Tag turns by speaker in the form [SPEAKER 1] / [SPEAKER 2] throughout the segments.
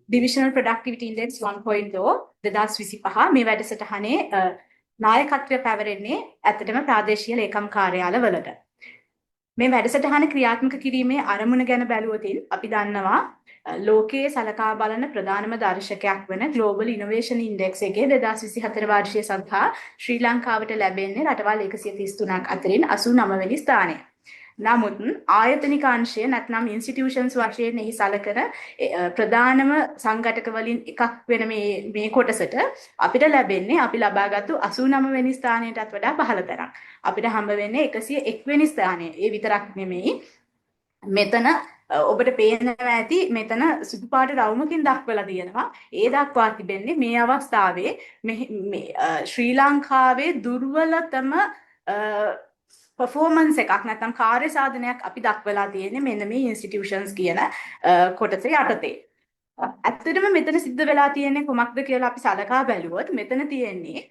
[SPEAKER 1] Divisional Productivity Index 1.0 2025 මේ වැඩසටහනේ නායකත්වය පැවරෙන්නේ ඇත්තටම ප්‍රාදේශීය ලේකම් කාර්යාලවලට. මේ වැඩසටහන ක්‍රියාත්මක කිරීමේ අරමුණ ගැන බැලුවොතින් අපි දන්නවා ලෝකයේ සලකා බලන ප්‍රධානම දර්ශකයක් වන Global Innovation Index එකේ 2024 වර්ෂය සඳහා ශ්‍රී ලංකාවට ලැබෙන්නේ රටවල් 133ක් අතරින් 89 වෙනි ස්ථානය. නමුත් ආයතනික අංශය නැත්නම් ඉන්ස්ටිටියුෂන්ස් වශයෙන් එහි සලකන ප්‍රධානම සංඝටක වලින් එකක් වෙන මේ කොටසට අපිට ලැබෙන්නේ අපි ලබාගත්තු 89 වෙනි ස්ථානයටත් වඩා පහළ තරම්. අපිට හම්බ වෙන්නේ 101 වෙනි ස්ථානය. ඒ විතරක් නෙමෙයි. මෙතන ඔබට පේනවා ඇති මෙතන සුදු පාට රවුමකින් දක්වලා තියෙනවා. ඒ දක්වා තිබෙන්නේ මේ අවස්ථාවේ ශ්‍රී ලංකාවේ දුර්වලතම performance එකක් නැත්නම් කාර්ය සාධනයක් අපි දක්වලා තියෙන්නේ මෙන්න මේ institutions කියන කොටසේ යටතේ. ඇත්තටම මෙතන සිද්ධ වෙලා තියෙන්නේ කොමක්ද කියලා අපි සලකා බැලුවොත් මෙතන තියෙන්නේ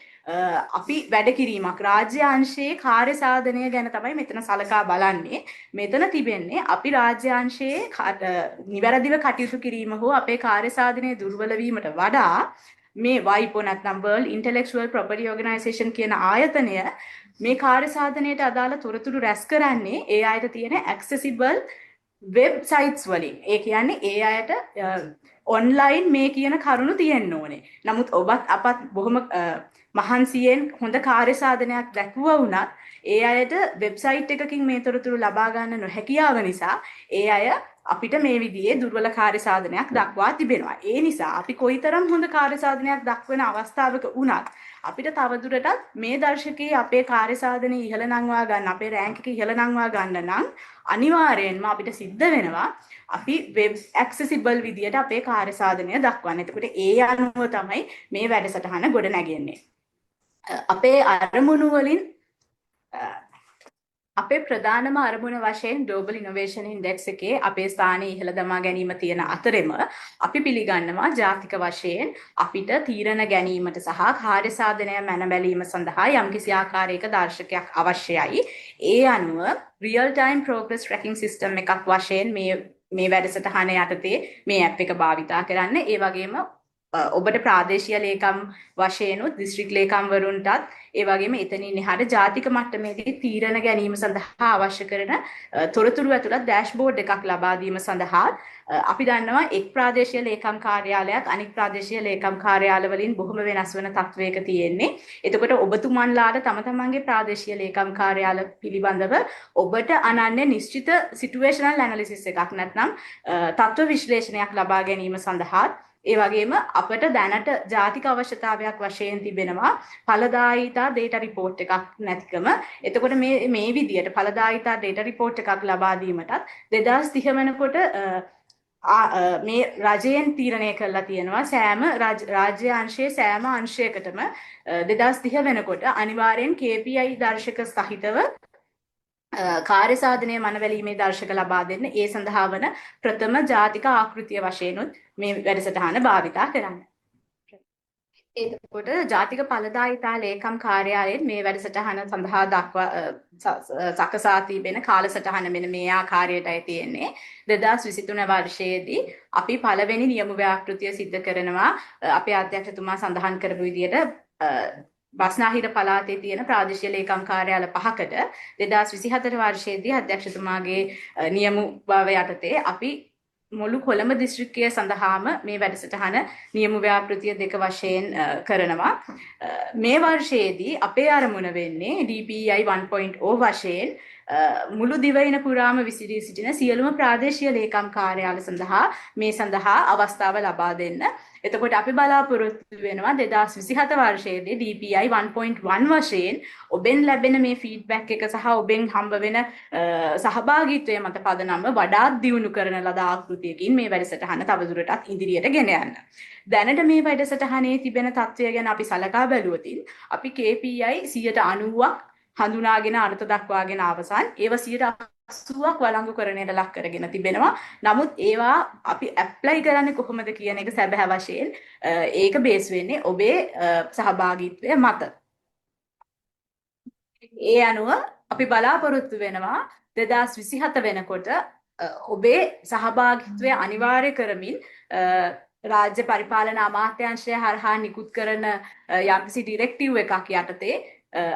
[SPEAKER 1] අපි වැඩ කිරීමක් රාජ්‍ය අංශයේ කාර්ය සාධනය ගැන තමයි මෙතන සලකා බලන්නේ. මෙතන තිබෙන්නේ අපි රාජ්‍ය අංශයේ නිවැරදිව කටයුතු කිරීම හෝ අපේ කාර්ය සාධනය දුර්වල වීමට වඩා මේ WIPO නැත්නම් World Intellectual Property Organization කියන ආයතනය මේ කාර්ය සාධනයට අදාළ තොරතුරු රැස් කරන්නේ ඒ අයට තියෙන accessible websites වලින්. ඒ කියන්නේ ඒ අයට online මේ කියන කරුණු තියෙන්න ඕනේ. නමුත් ඔබත් අපත් බොහොම මහන්සියෙන් හොඳ කාර්ය සාධනයක් දැක්වුවා වුණත් ඒ අයට වෙබ්සයිට් එකකින් මේ තොරතුරු ලබා ගන්න නොහැකියාව නිසා ඒ අය අපිට මේ විදිහේ දුර්වල කාර්ය සාධනයක් දක්වා තිබෙනවා. ඒ නිසා අපි කොයිතරම් හොඳ කාර්ය සාධනයක් දක්වන අවස්ථාවක වුණත් අපිට තවදුරටත් මේ දර්ශකයේ අපේ කාර්ය සාධනය ඉහළ නංවා ගන්න, අපේ රෑන්ක් එක ඉහළ නංවා ගන්න නම් අනිවාර්යයෙන්ම අපිට සිද්ධ වෙනවා අපි වෙබ් ඇක්සෙසිබල් විදියට අපේ කාර්ය සාධනය දක්වන්න. එතකොට ඒ අනුව තමයි මේ වැඩසටහන ගොඩ නැගෙන්නේ. අපේ අරමුණු වලින් අපේ ප්‍රධානම අරමුණ වශයෙන් Global Innovation Index එකේ අපේ ස්ථානය ඉහළ දමා ගැනීම තියෙන අතරෙම අපි පිළිගන්නවා ජාතික වශයෙන් අපිට තීරණ ගැනීමට සහ කාර්ය සාධනය මැන බැලීම සඳහා යම්කිසි ආකාරයක දර්ශකයක් අවශ්‍යයි. ඒ අනුව real time progress tracking system එකක් වශයෙන් මේ වැඩසටහන යටතේ මේ ඇප් එක භාවිතා කරන්න. ඒ වගේම ඔබට ප්‍රාදේශීය ලේකම් වශයෙන් උත් දිස්ත්‍රික් ලේකම් වරුන්ටත් ඒ වගේම එතනින් එහාට ජාතික මට්ටමේදී තීරණ ගැනීම සඳහා අවශ්‍ය කරන තොරතුරු ඇතුළත් ඩෑෂ්බෝඩ් එකක් ලබා දීම සඳහා අපි දන්නවා එක් ප්‍රාදේශීය ලේකම් කාර්යාලයක් අනෙක් ප්‍රාදේශීය ලේකම් කාර්යාල වලින් බොහොම වෙනස් වෙන තත්වයක තියෙන්නේ. එතකොට ඔබතුමන්ලාට තම තමන්ගේ ප්‍රාදේශීය ලේකම් කාර්යාල පිළිබඳව ඔබට අනන්‍ය නිශ්චිත සිටුේෂනල් ඇනලිසිස් එකක් නැත්නම් තත්ත්ව විශ්ලේෂණයක් ලබා ගැනීම සඳහා ඒ වගේම අපට දැනට ජාතික අවශ්‍යතාවයක් වශයෙන් තිබෙනවා ඵලදායීතා data report එකක් නැතිකම. එතකොට මේ විදියට ඵලදායීතා data report එකක් ලබා දීමටත් 2030 වෙනකොට මේ රජයෙන් තීරණය කරලා තියෙනවා සෑම රාජ්‍ය අංශයේ සෑම අංශයකටම 2030 වෙනකොට අනිවාර්යෙන් KPI දර්ශක සහිතව කාර්ය සාධනය මනවැලීමේ දර්ශක ලබා දෙන්න ඒ සඳහා වන ප්‍රථම ජාතික ආකෘතිය වශයෙන් මේ වැඩසටහන භාවිතා කරන්න. එතකොට ජාතික ඵලදායීතා ලේකම් කාර්යාලයෙන් මේ වැඩසටහන සඳහා දක්වා සකසා තිබෙන කාලසටහන මෙන්න මේ ආකාරයටයි තියෙන්නේ. 2023 වර්ෂයේදී අපි පළවෙනි නියම ව්‍යාපෘතිය සිද්ධ කරනවා. අපේ අධ්‍යක්ෂතුමා සඳහන් කරපු විදිහට බස්නාහිර පළාතේ තියෙන ප්‍රාදේශීය ලේකම් කාර්යාල 5කට 2024 වර්ෂයේදී අධ්‍යක්ෂතුමාගේ නියම භාව යටතේ අපි මුළු කොළඹ දිස්ත්‍රික්කය සඳහාම මේ වැඩසටහන නියම ව්‍යාපෘතිය 2 වශයෙන් කරනවා. මේ වර්ෂයේදී අපේ අරමුණ වෙන්නේ DPI 1.0 වශයෙන් මුළු දිවයින පුරාම විසිරී සිටින සියලුම ප්‍රාදේශීය ලේකම් කාර්යාල සඳහා මේ සඳහා අවස්ථාව ලබා දෙන්න. එතකොට අපි බලාපොරොත්තු වෙනවා 2027 වර්ෂයේදී DPI 1.1 වශයෙන් ඔබෙන් ලැබෙන මේ ෆීඩ්බැක් එක සහ ඔබෙන් හම්බ වෙන සහභාගීත්වය මත පදනම වඩාත් දියුණු කරන ලද ආකෘතියකින් මේ වැඩසටහන තවදුරටත් ඉදිරියට ගෙන යන්න. දැනට මේ වැඩසටහනේ තිබෙන තත්ත්වය ගැන අපි සලකා බැලුවොත් අපි KPI 90ක් හඳුනාගෙන අර්ථ දක්වාගෙන අවසන් ඒවා 80ක් වළංගු කරණයට ලක් කරගෙන තිබෙනවා. නමුත් ඒවා අපි ඇප්ලයි කරන්නේ කොහොමද කියන එක සැබෑ වශයෙන් ඒක බේස් වෙන්නේ ඔබේ සහභාගීත්වය මත. ඒ අනුව අපි බලාපොරොත්තු වෙනවා 2027 වෙනකොට ඔබේ සහභාගිත්වය අනිවාර්ය කරමින් රාජ්‍ය පරිපාලන අමාත්‍යාංශය හරහා නිකුත් කරන යම්කිසි ඩිරෙක්ටිව් එකක් යටතේ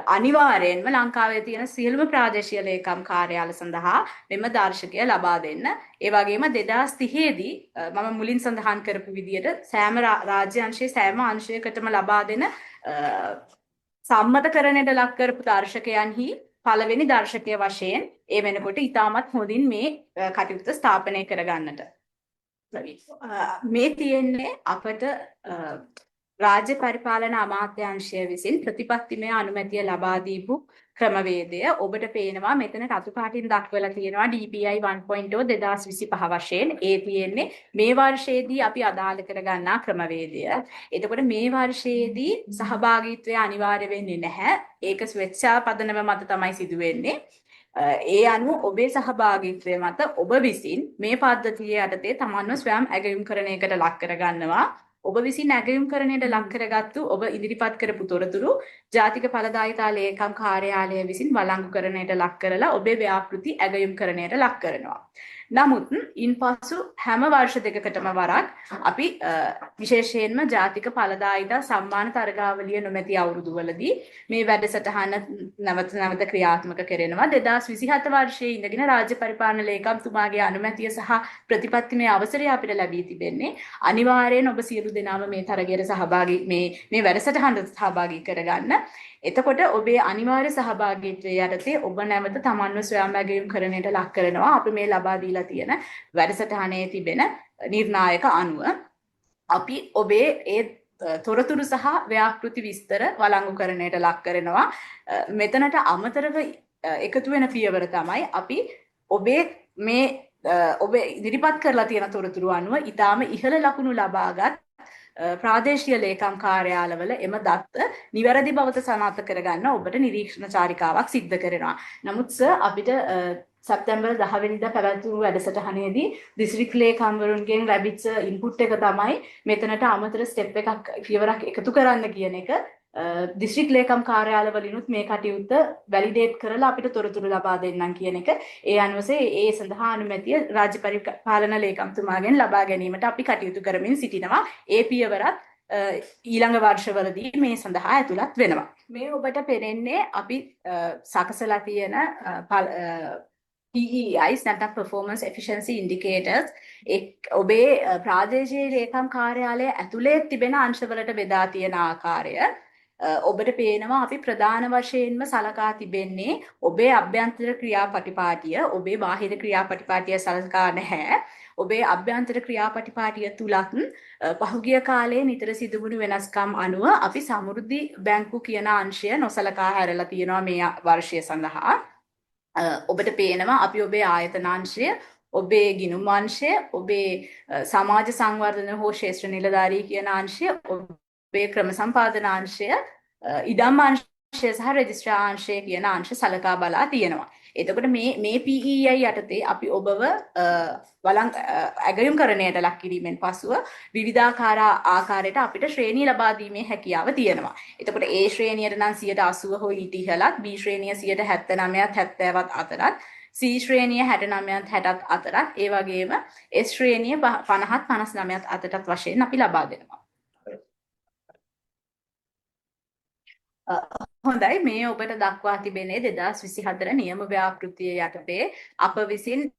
[SPEAKER 1] අනිවාර්යයෙන්ම ලංකාවේ තියෙන සියලුම ප්‍රාදේශීය ලේකම් කාර්යාල සඳහා මෙම දර්ශකය ලබා දෙන්න. ඒ වගේම 2030 දී මම මුලින් සඳහන් කරපු විදිහට සෑම රාජ්‍ය අංශයේ සෑම අංශයකටම ලබා දෙන සම්මතකරණයට ලක් කරපු දර්ශකයන්හි පළවෙනි දර්ශකය වශයෙන් ඒ වෙනකොට ඉතාමත් හොඳින් මේ කටයුත්ත ස්ථාපනය කරගන්නට. මේ තියෙන්නේ අපට රාජ්‍ය පරිපාලන අමාත්‍යාංශය විසින් ප්‍රතිපත්තිමය අනුමැතිය ලබා දීපු ක්‍රමවේදය. ඔබට පේනවා මෙතන රතු පාටින් දක්වලා තියෙනවා DPI 1.0 2025 වශයෙන්. ඒ තියෙන්නේ මේ වර්ෂයේදී අපි අදාළ කරගන්නා ක්‍රමවේදය. එතකොට මේ වර්ෂයේදී සහභාගීත්වය අනිවාර්ය වෙන්නේ නැහැ. ඒක ස්වේච්ඡා පදනම මත තමයි සිදු වෙන්නේ. ඒ අනුව ඔබේ සහභාගීත්වය මත ඔබ විසින් මේ පද්ධතිය යටතේ තමන්ව ස්වයං ඇගයුම්කරණයකට ලක් කරගන්නවා. ඔබ විසින් ඇගයුම්කරණයට ලක් කරගත්තු ඔබ ඉදිරිපත් කරපු තොරතුරු ජාතික ඵලදායිතා ලේකම් කාර්යාලය විසින් වළංගුකරණයට ලක් කරලා ඔබේ ව්‍යාපෘති ඇගයුම්කරණයට ලක් කරනවා. නමුත් ඉන්පසු හැම වර්ෂ දෙකකටම වරක් අපි විශේෂයෙන්ම ජාතික ඵලදායිතා සම්මාන තරගාවලිය නොමැති අවුරුදුවලදී මේ වැඩසටහන නැවත ක්‍රියාත්මක කරනවා. 2027 වර්ෂයේ ඉඳගෙන රාජ්‍ය පරිපාලන ලේකම්තුමාගේ අනුමැතිය සහ ප්‍රතිපත්තිමය අවසරය අපිට ලැබී තිබෙන්නේ. අනිවාර්යෙන් ඔබ සියලු දෙනාම මේ තරගයට සහභාගී මේ වැඩසටහනට සහභාගී කරගන්න. එතකොට ඔබේ අනිවාර්ය සහභාගීත්වය යටතේ ඔබ නැවත තමන්ව ස්වයං ඇගයුම්කරණයට ලක් කරනවා. අපි මේ ලබා දීලා තියෙන වැඩසටහනේ තිබෙන නිර්ණායක අනුව අපි ඔබේ ඒ තොරතුරු සහ ව්‍යාපෘති විස්තර වළංගුකරණයට ලක් කරනවා. මෙතනට අමතරව එකතු වෙන පියවර තමයි අපි ඔබේ මේ ඔබ ඉදිරිපත් කරලා තියෙන තොරතුරු අනුව ඊටාම ඉහළ ලකුණු ලබාගත් ප්‍රාදේශීය ලේකම් කාර්යාලවල එම දත්ත නිවැරදි බවට සනාථ කරගන්න ඔබට නිරීක්ෂණ චාරිකාවක් සිද්ධ කරනවා. නමුත් අපිට සැප්තැම්බර් 10 වෙනිදා පැවැත්වුණු වැඩසටහනේදී දිස්ත්‍රික් ලේකම්වරුන්ගෙන් ලැබිච්ච ඉන්පුට් එක තමයි මෙතනට අමතර ස්ටෙප් එකක් පියවරක් එකතු කරන්න කියන එක. දිස්ත්‍රික් ලේකම් කාර්යාලවලිනුත් මේ කටයුත්ත වැලිඩේට් කරලා අපිට තොරතුරු ලබා දෙන්නම් කියන එක. ඒ අනුවසේ ඒ සඳහා අනුමැතිය රාජ්‍ය පරිපාලන ලේකම්තුමාගෙන් ලබා ගැනීමට අපි කටයුතු කරමින් සිටිනවා. ඒ පියවරත් ඊළඟ වර්ෂවලදී මේ සඳහා ඇතුළත් වෙනවා. මේ ඔබට පෙනෙන්නේ අපි සකසලා තියෙන PEIs නැත්නම් performance efficiency indicators ඔබේ ප්‍රාදේශීය ලේකම් කාර්යාලය ඇතුලේ තිබෙන අංශවලට බෙදා තියෙන ආකාරය. ඔබට පේනවා අපි ප්‍රධාන වශයෙන්ම සලකා තිබෙන්නේ ඔබේ අභ්‍යන්තර ක්‍රියාපටිපාටිය, ඔබේ බාහිර ක්‍රියාපටිපාටිය සලකා නැහැ. ඔබේ අභ්‍යන්තර ක්‍රියාපටිපාටිය තුලත් පහුගිය කාලයේ නිතර සිදුවුණු වෙනස්කම් අනුව අපි සමෘද්ධි බැංකු කියන අංශය නොසලකා හැරලා තියෙනවා මේ වර්ෂය සඳහා. ඔබට පේනවා අපි ඔබේ ආයතනාංශය, ඔබේ ගිණුම් අංශය, ඔබේ සමාජ සංවර්ධන හෝ ශේෂ්ත්‍ර නිලධාරී කියන අංශය, ඔබේ ක්‍රම සම්පාදන අංශය, ඉඩම් අංශය සහ රෙජිස්ට්‍රාර් අංශය කියන අංශ සලකා බලා තියෙනවා. එතකොට මේ PEI යටතේ අපි ඔබව ඇගයුම්කරණයට ලක් කිරීමෙන් පසුව විවිධාකාර ආකාරයට අපිට ශ්‍රේණි ලබා දීමේ හැකියාව තියෙනවා. එතකොට A ශ්‍රේණියට නම් 80% හෝ ඊට ඉහළත්, B ශ්‍රේණිය 79ත් 70ත් අතරත්, C ශ්‍රේණිය 69ත් 60ත් අතරත්, ඒ වගේම S ශ්‍රේණිය 50ත් 59ත් අතරත් වශයෙන් අපි ලබා දෙනවා. හොඳයි, මේ ඔබට දක්වා තිබෙන්නේ 2024 නියම ව්‍යාපෘතිය යටතේ අප විසින්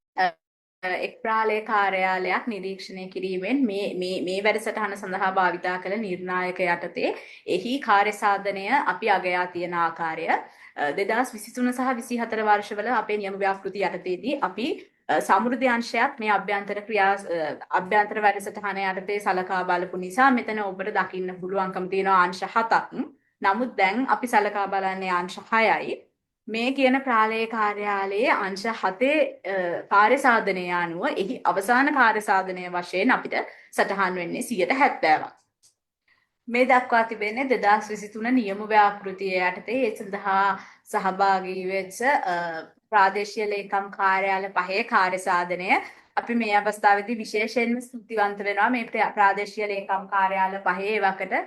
[SPEAKER 1] එක් ප්‍රාලේ කාර්යාලයක් නිරීක්ෂණය කිරීමෙන් මේ වැඩසටහන සඳහා භාවිතා කළ නිර්ණායක යටතේ එහි කාර්ය සාධනය අපි අගයා තියෙන ආකාරය 2023 සහ 24 වර්ෂවල අපේ නියම ව්‍යාපෘති යටතේදී අපි සමෘද්ධි අංශයත් මේ අභ්‍යන්තර වැඩසටහන යටතේ සලකා බලපු නිසා මෙතන ඔබට දකින්න පුළුවන්කම තියෙනවා අංශ 7ක්. නමුත් දැන් අපි සලකා බලන්නේ අංශ 6යි. මේ කියන ප්‍රාලේ කාර්යාලයේ අංශ 7 කාර්ය සාධනය අනුව එහි අවසාන කාර්ය සාධනය වශයෙන් අපිට සටහන් වෙන්නේ 70%ක්. මේ දක්වා තිබෙන්නේ 2023 නියම ව්‍යාපෘතිය යටතේ ඒ සඳහා සහභාගී වෙච්ච ප්‍රාදේශීය ලේකම් කාර්යාල 5 කාර්ය සාධනය. අපි මේ අවස්ථාවේදී විශේෂයෙන්ම ස්තුතිවන්ත වෙනවා මේ ප්‍රාදේශීය ලේකම් කාර්යාල 5 වකට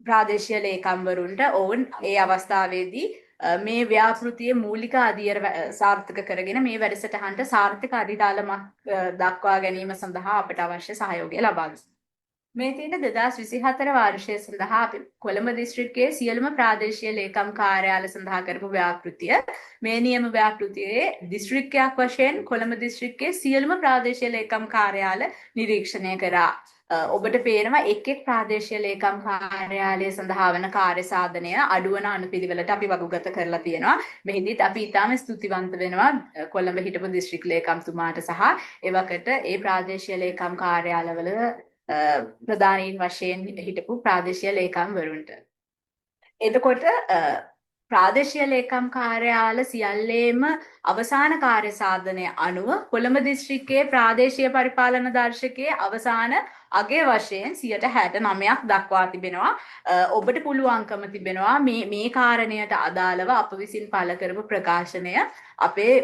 [SPEAKER 1] ප්‍රාදේශීය ලේකම්වරුන්ට ඔවුන් ඒ අවස්ථාවේදී මේ ව්‍යාපෘතියේ මූලික අධීර සාර්ථක කරගෙන මේ වැඩසටහනට සාර්ථක අඩිතාලමක් දක්වා ගැනීම සඳහා අපට අවශ්‍ය සහයෝගය ලබා දෙනවා. මේ තියෙන 2024 වර්ෂය සඳහා අපි කොළඹ දිස්ත්‍රික්කයේ සියලුම ප්‍රාදේශීය ලේකම් කාර්යාල සඳහා කරපු ව්‍යාපෘතිය මේ නියම ව්‍යාපෘතියේ දිස්ත්‍රික්කයක් වශයෙන් කොළඹ දිස්ත්‍රික්කයේ සියලුම ප්‍රාදේශීය ලේකම් කාර්යාල නිරීක්ෂණය කරා. ඔබට පේනවා එක් එක් ප්‍රාදේශීය ලේකම් කාර්යාලය සඳහා වන කාර්ය සාධනය අඩුවන අනුපිළිවෙලට අපි වගුගත කරලා තියෙනවා. මෙහිදීත් අපි ඉතාම ස්තුතිවන්ත වෙනවා කොළඹ හිටපු දිස්ත්‍රික් ලේකම්තුමාට සහ එවකට ඒ ප්‍රාදේශීය ලේකම් කාර්යාලවල ප්‍රධානීන් වශයෙන් හිටපු ප්‍රාදේශීය ලේකම්වරුන්ට. එතකොට ප්‍රාදේශීය ලේකම් කාර්යාල සියල්ලේම අවසාන කාර්ය සාධනය අනුව කොළඹ දිස්ත්‍රික්කයේ ප්‍රාදේශීය පරිපාලන දර්ශකයේ අවසාන අගය වශයෙන් 69ක් දක්වා තිබෙනවා. ඔබට පුළුවන්කම තිබෙනවා මේ කාරණයට අදාළව අප විසින් පළ කරපු ප්‍රකාශනය අපේ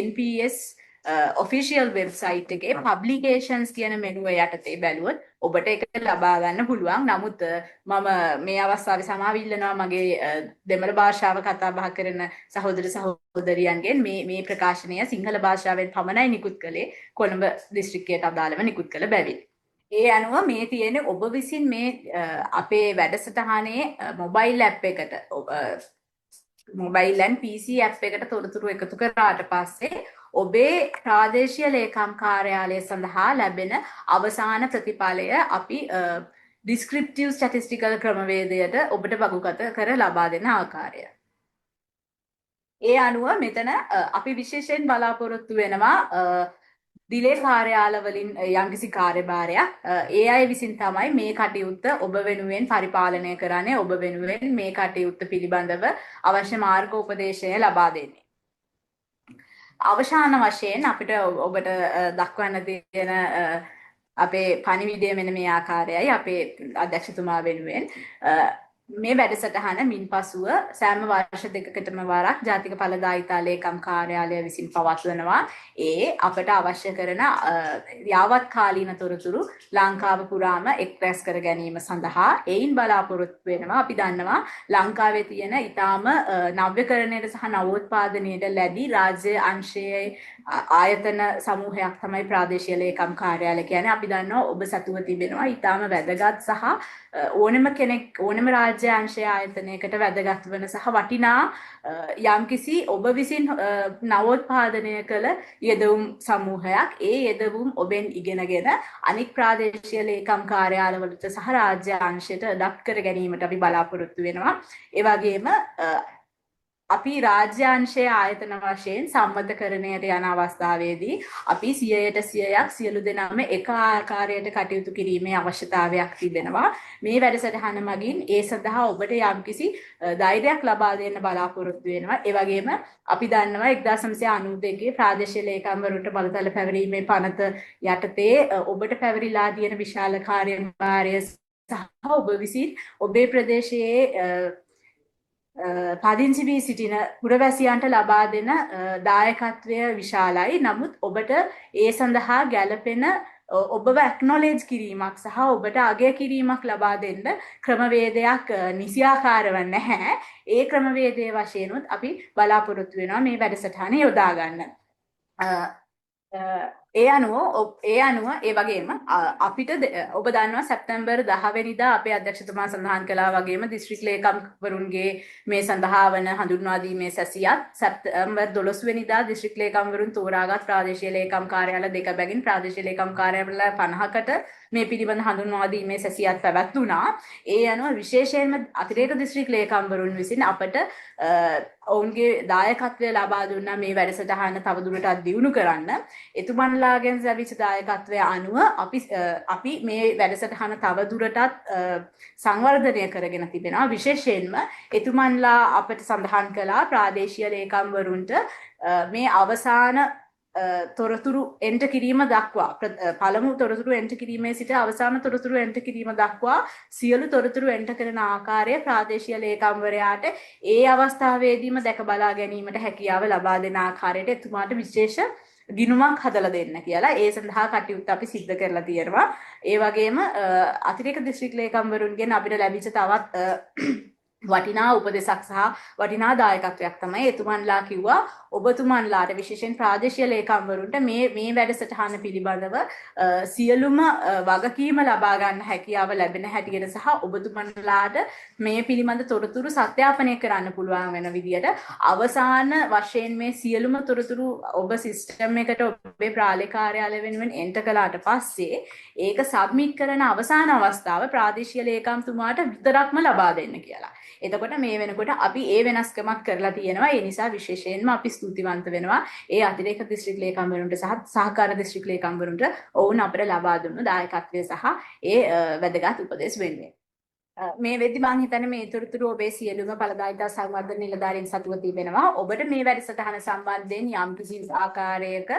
[SPEAKER 1] NPS ඔෆිෂියල් වෙබ්සයිට් එකේ පබ්ලිකේෂන්ස් කියන මෙනුව යටතේ බැලුවොත් ඔබට ඒක ලබා ගන්න පුළුවන්. නමුත් මම මේ අවස්ථාවේ සමාව ඉල්ලනවා මගේ දෙමළ භාෂාව කතා බහ කරන සහෝදර සහෝදරියන්ගෙන් මේ ප්‍රකාශනය සිංහල භාෂාවෙන් පමණයි නිකුත් කළේ කොළඹ දිස්ත්‍රික්කයට අදාළව නිකුත් කළ බැවින්. ඒ අනුව මේ තියෙන ඔබ විසින් මේ අපේ වැඩසටහනේ මොබයිල් ඇප් එකට මොබයිල් and PC ඇප් එකට තොරතුරු එකතු කරාට පස්සේ ඔබේ ප්‍රාදේශීය ලේකම් කාර්යාලය සඳහා ලැබෙන අවසාන ප්‍රතිඵලය අපි descriptive statistical ක්‍රමවේදයට ඔබට වගුගත කර ලබා දෙන ආකාරය. ඒ අනුව මෙතන අපි විශේෂයෙන් බලාපොරොත්තු වෙනවා දිලේ කාර්යාලවලින් යම්කිසි කාර්යභාරයක් ඒ අය විසින් තමයි මේ කටයුත්ත ඔබ වෙනුවෙන් පරිපාලනය කරන්නේ, ඔබ වෙනුවෙන් මේ කටයුත්ත පිළිබඳව අවශ්‍ය මාර්ගෝපදේශය ලබා දෙන්නේ. අවසාන වශයෙන් අපිට ඔබට දක්වන්න තියෙන අපේ පණිවිඩය මෙන්න මේ ආකාරයයි අපේ අධ්‍යක්ෂතුමා වෙනුවෙන්. මේ වැඩසටහන මින්පසුව සෑම වර්ෂ දෙකකටම වරක් ජාතික ඵලදායිතා ලේකම් කාර්යාලය විසින් පවත්වනවා. ඒ අපට අවශ්‍ය කරන යාවත් කාලීන තොරතුරු ලංකාව පුරාම එක්රැස් කර ගැනීම සඳහා එයින් බලාපොරොත්තු වෙනවා. අපි දන්නවා ලංකාවේ තියෙන ඊටාම නව්‍යකරණයට සහ නවෝත්පාදනයට ලැබි රාජ්‍ය අංශයේ ආයතන සමූහයක් තමයි ප්‍රාදේශීය ලේකම් කාර්යාලය කියන්නේ. අපි දන්නවා ඔබ සතුව තිබෙනවා ඊටාම වැදගත් සහ ඕනම කෙනෙක් ඕනම රාජ්‍ය අංශය ආයතනයකට වැදගත් වන සහ වටිනා යම්කිසි ඔබ විසින් නවෝත්පාදනය කළ යෙදවුම් සමූහයක්. ඒ යෙදවුම් ඔබෙන් ඉගෙනගෙන අනික් ප්‍රාදේශීය ලේකම් කාර්යාලවලට සහ රාජ්‍ය අංශයට ඩප් කර ගැනීමට අපි බලාපොරොත්තු වෙනවා. ඒ වගේම අපි රාජ්‍යාංශයේ ආයතන වශයෙන් සම්මතකරණයට යන අවස්ථාවේදී අපි 100%ක් සියලු දෙනාම එක ආකාරයට කටයුතු කිරීමේ අවශ්‍යතාවයක් තිබෙනවා. මේ වැඩසටහන මගින් ඒ සඳහා ඔබට යම්කිසි ධෛර්යයක් ලබා දෙන්න බලාපොරොත්තු වෙනවා. ඒ වගේම අපි දන්නවා 1992 ප්‍රාදේශීය ලේකම්වරුන්ට බලතල පැවරීමේ පනත යටතේ ඔබට පැවරිලා තියෙන විශාල කාර්යභාරය සහ ඔබ විසින් ඔබේ ප්‍රදේශයේ පදිංචි වී සිටින පුරවැසියන්ට ලබා දෙන දායකත්වය විශාලයි. නමුත් ඔබට ඒ සඳහා ගැළපෙන ඔබව ඇක්නොලෙජ් කිරීමක් සහ ඔබට අගය කිරීමක් ලබා දෙන්න ක්‍රමවේදයක් නිසියාකාරව නැහැ. ඒ ක්‍රමවේදයේ වශයෙන්ුත් අපි බලාපොරොත්තු වෙනවා මේ වැඩසටහන යොදා ගන්න. ඒ අනුව ඒ වගේම අපිට ඔබ දන්නවා සැප්තැම්බර් 10 වෙනිදා අපේ අධ්‍යක්ෂතුමා සඳහන් කළා වගේම දිස්ත්‍රික් ලේකම්වරුන්ගේ මේ සඳහා වන හඳුන්වා දීමේ සැසියත් සැප්තැම්බර් 12 වෙනිදා දිස්ත්‍රික් ලේකම්වරුන් තෝරාගත් ප්‍රාදේශීය ලේකම් කාර්යාල දෙක බැගින් ප්‍රාදේශීය ලේකම් කාර්යාල 50කට මේ පිළිබඳ හඳුන්වා දීමේ සැසියත් පැවැත්වුණා. ඒ අනුව විශේෂයෙන්ම අතිරේක දිස්ත්‍රික් ලේකම්වරුන් විසින් අපට ඔවුන්ගේ දායකත්වය ලබා දුන්නා මේ වැඩසටහන තවදුරටත් දියුණු කරන්න. එතුමන්ලාගෙන් ලැබිච්ච දායකත්වය අනුව අපි මේ වැඩසටහන තවදුරටත් සංවර්ධනය කරගෙන තිබෙනවා. විශේෂයෙන්ම එතුමන්ලා අපට සඳහන් කළා ප්‍රාදේශීය ලේකම්වරුන්ට මේ අවසාන තොරතුරු එන්ට කිරීම දක්වා පළමු තොරතුරු එන්ට කිරීමේ සිට අවසාන තොරතුරු එන්ට කිරීම දක්වා සියලු තොරතුරු එන්ට කරන ආකාරය ප්‍රාදේශීය ලේකම්වරයාට ඒ අවස්ථාවේදීම දැක බලා ගැනීමට හැකියාව ලබා දෙන ආකාරයට එතුමාට විශේෂ ගිණුමක් හදලා දෙන්න කියලා ඒ සඳහා කටයුත්ත අපි සිද්ධ කරලා තියෙනවා. ඒ වගේම අතිරේක දිස්ත්‍රික් ලේකම්වරුන්ගෙන් අපිට ලැබිච්ච තවත් වටිනා උපදෙසක් සහ වටිනා දායකත්වයක් තමයි එතුමන්ලා කිව්වා ඔබතුමන්ලාට විශේෂයෙන් ප්‍රාදේශීය ලේකම්වරුන්ට මේ වැඩසටහන පිළිබඳව සියලුම වගකීම ලබා ගන්න හැකියාව ලැබෙන හැටියට සහ ඔබතුමන්ලාට මේ පිළිබඳ තොරතුරු සත්‍යාපනය කරන්න පුළුවන් වෙන විදියට අවසාන වශයෙන් මේ සියලුම තොරතුරු ඔබ සිස්ටම් එකට ඔබේ ප්‍රාලේ කාර්යාලය වෙනුවෙන් එන්ටර් කළාට පස්සේ ඒක සබ්මිට් කරන අවසාන අවස්ථාව ප්‍රාදේශීය ලේකම්තුමාට විතරක්ම ලබා දෙන්න කියලා. එතකොට මේ වෙනකොට අපි ඒ වෙනස්කමක් කරලා තියෙනවා. ඒ නිසා විශේෂයෙන්ම අපි ස්තුතිවන්ත වෙනවා ඒ අතිරේක දිස්ත්‍රික් ලේකම්වරුන්ට සහ සහකාර දිස්ත්‍රික් ලේකම්වරුන්ට ඔවුන් අපිට ලබා දුන්නු දායකත්වය සහ ඒ වැදගත් උපදෙස් වෙනුවෙන්. මේ වෙද්දි මම හිතන්නේ මේ තොරතුරු ඔබේ සියලුම ඵලදායීතා සංවර්ධන නිලධාරීන් සතුව තිබෙනවා. ඔබට මේ වැඩසටහන සම්බන්ධයෙන් යම් කිසි ආකාරයක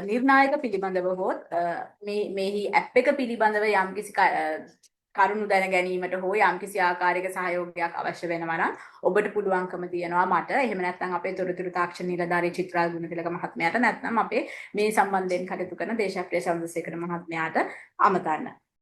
[SPEAKER 1] නිර්ණායක පිළිබඳව හෝ මේහි ඇප් එක පිළිබඳව යම් කිසි කරුණු දැන ගැනීමට හෝ යම්කිසි ආකාරයක සහයෝගයක් අවශ්‍ය වෙනවා නම් ඔබට පුළුවන්කම තියෙනවා මට එහෙම නැත්නම් අපේ තොරතුරු තාක්ෂණ නිලධාරී චිත්‍රා ගුණතිලක මහත්මයාට නැත්නම් අපේ මේ සම්බන්ධයෙන් කටයුතු කරන දේශප්‍රිය චන්ද්‍රසේකර මහත්මයාට අමතන්න.